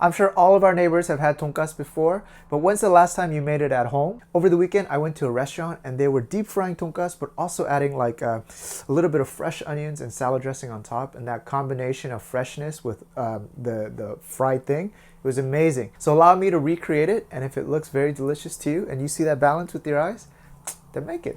I'm sure all of our neighbors have had tonkatsu before, but when's the last time you made it at home? Over the weekend, I went to a restaurant and they were deep frying tonkatsu, but also adding like a little bit of fresh onions and salad dressing on top. And that combination of freshness with the fried thing, it was amazing. So allow me to recreate it. And if it looks very delicious to you and you see that balance with your eyes, then make it.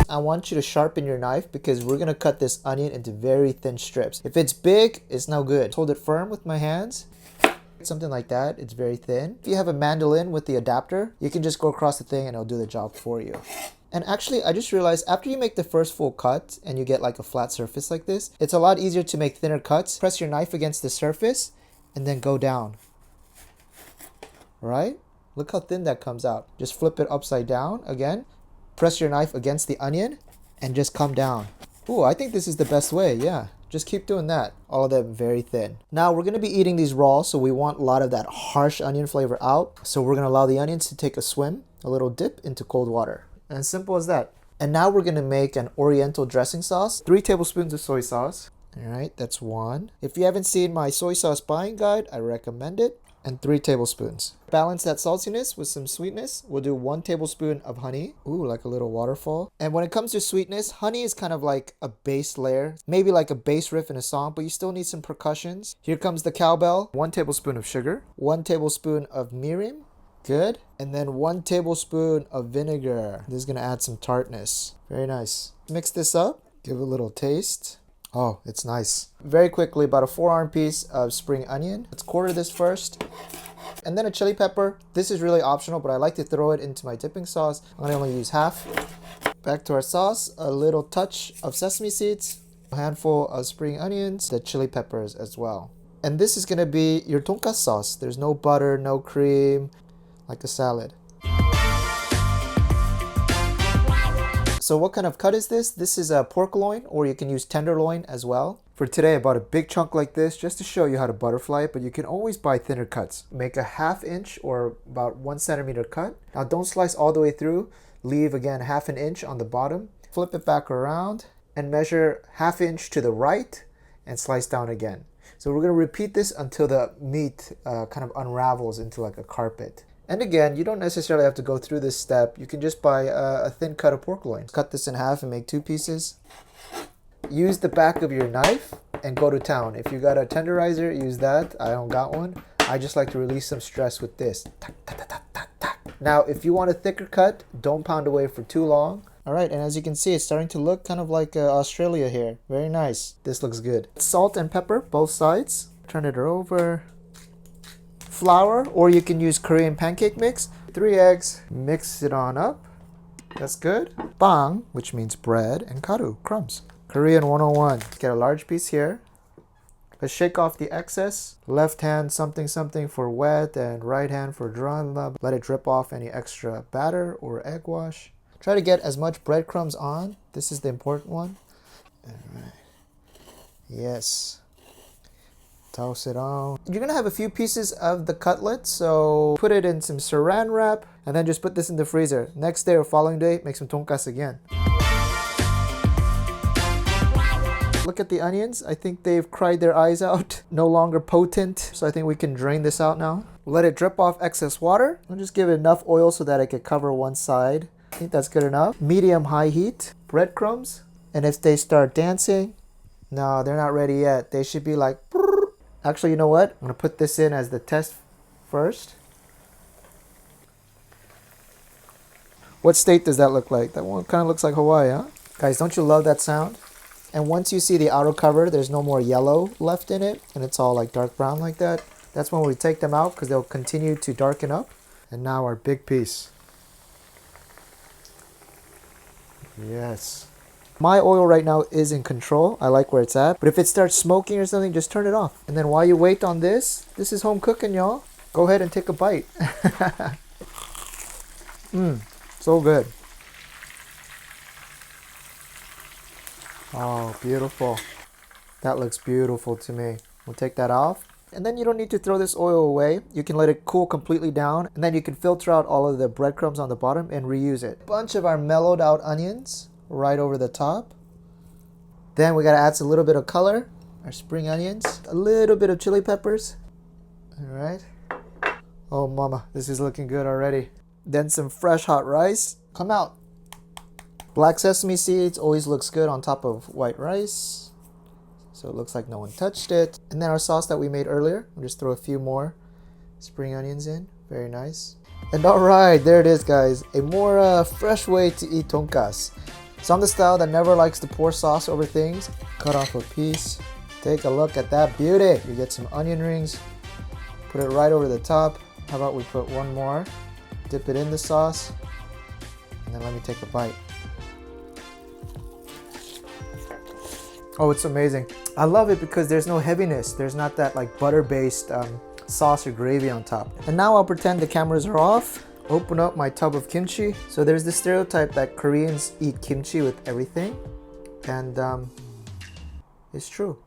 I want you to sharpen your knife because we're gonna cut this onion into very thin strips. If it's big, it's no good. Hold it firm with my hands. Something like that, it's very thin. If you have a mandolin with the adapter, you can just go across the thing and it'll do the job for you. And actually, I just realized after you make the first full cut and you get like a flat surface like this, it's a lot easier to make thinner cuts. Press your knife against the surface and then go down. Right? Look how thin that comes out. Just flip it upside down again. Press your knife against the onion and just come down. Ooh, I think this is the best way, yeah. Just keep doing that. All of them very thin. Now we're gonna be eating these raw, so we want a lot of that harsh onion flavor out. So we're gonna allow the onions to take a swim, a little dip into cold water. And as simple as that. And now we're gonna make an oriental dressing sauce. 3 tablespoons of soy sauce. All right, that's 1. If you haven't seen my soy sauce buying guide, I recommend it. And 3 tablespoons. Balance that saltiness with some sweetness. We'll do 1 tablespoon of honey. Ooh, like a little waterfall. And when it comes to sweetness, honey is kind of like a base layer. Maybe like a bass riff in a song, but you still need some percussions. Here comes the cowbell. 1 tablespoon of sugar. 1 tablespoon of mirin. Good. And then 1 tablespoon of vinegar. This is gonna add some tartness. Very nice. Mix this up. Give it a little taste. Oh, it's nice. Very quickly, about a 4-arm piece of spring onion. Let's quarter this first. And then a chili pepper. This is really optional, but I like to throw it into my dipping sauce. I'm gonna only use half. Back to our sauce, a little touch of sesame seeds, a handful of spring onions, the chili peppers as well. And this is gonna be your tonkatsu sauce. There's no butter, no cream, like a salad. So what kind of cut is this? This is a pork loin, or you can use tenderloin as well. For today, I bought a big chunk like this just to show you how to butterfly it, but you can always buy thinner cuts. Make a 1/2 inch or about 1 centimeter cut. Now don't slice all the way through. Leave again 1/2 inch on the bottom. Flip it back around and measure 1/2 inch to the right and slice down again. So we're gonna repeat this until the meat kind of unravels into like a carpet. And again, you don't necessarily have to go through this step. You can just buy a thin cut of pork loin. Cut this in half and make 2 pieces. Use the back of your knife and go to town. If you got a tenderizer, use that. I don't got one. I just like to release some stress with this. Tack, tack, tack, tack, tack, tack. Now, if you want a thicker cut, don't pound away for too long. All right, and as you can see, it's starting to look kind of like Australia here. Very nice. This looks good. Salt and pepper, both sides. Turn it over. Flour, or you can use Korean pancake mix. 3 eggs, mix it on up. That's good. Bang, which means bread, and karu, crumbs. Korean 101. Get a large piece here. Let's shake off the excess. Left hand something something for wet and right hand for dry. Let it drip off any extra batter or egg wash. Try to get as much breadcrumbs on. This is the important one. All right. Yes. Toss it on. You're gonna have a few pieces of the cutlet, so put it in some saran wrap and then just put this in the freezer. Next day or following day, make some tonkatsu again. Look at the onions. I think they've cried their eyes out. No longer potent, so I think we can drain this out now. Let it drip off excess water. I'll just give it enough oil so that it could cover one side. I think that's good enough. Medium-high heat. Breadcrumbs. And if they start dancing, no, they're not ready yet. They should be like... Actually, you know what? I'm going to put this in as the test first. What state does that look like? That one kind of looks like Hawaii, huh? Guys, don't you love that sound? And once you see the outer cover, there's no more yellow left in it, and it's all like dark brown like that. That's when we take them out because they'll continue to darken up. And now our big piece. Yes. My oil right now is in control. I like where it's at. But if it starts smoking or something, just turn it off. And then while you wait on this is home cooking, y'all. Go ahead and take a bite. So good. Oh, beautiful. That looks beautiful to me. We'll take that off. And then you don't need to throw this oil away. You can let it cool completely down, and then you can filter out all of the breadcrumbs on the bottom and reuse it. A bunch of our mellowed out onions right over the top. Then we gotta add a little bit of color. Our spring onions, a little bit of chili peppers. All right. Oh mama, this is looking good already. Then some fresh hot rice. Come out. Black sesame seeds always looks good on top of white rice. So it looks like no one touched it. And then our sauce that we made earlier, we'll just throw a few more spring onions in. Very nice. And all right, there it is, guys. A more fresh way to eat tonkatsu. So I'm the style that never likes to pour sauce over things. Cut off a piece. Take a look at that beauty. You get some onion rings. Put it right over the top. How about we put one more? Dip it in the sauce. And then let me take a bite. Oh, it's amazing. I love it because there's no heaviness. There's not that like butter-based sauce or gravy on top. And now I'll pretend the cameras are off. Open up my tub of kimchi. So there's this stereotype that Koreans eat kimchi with everything. And it's true.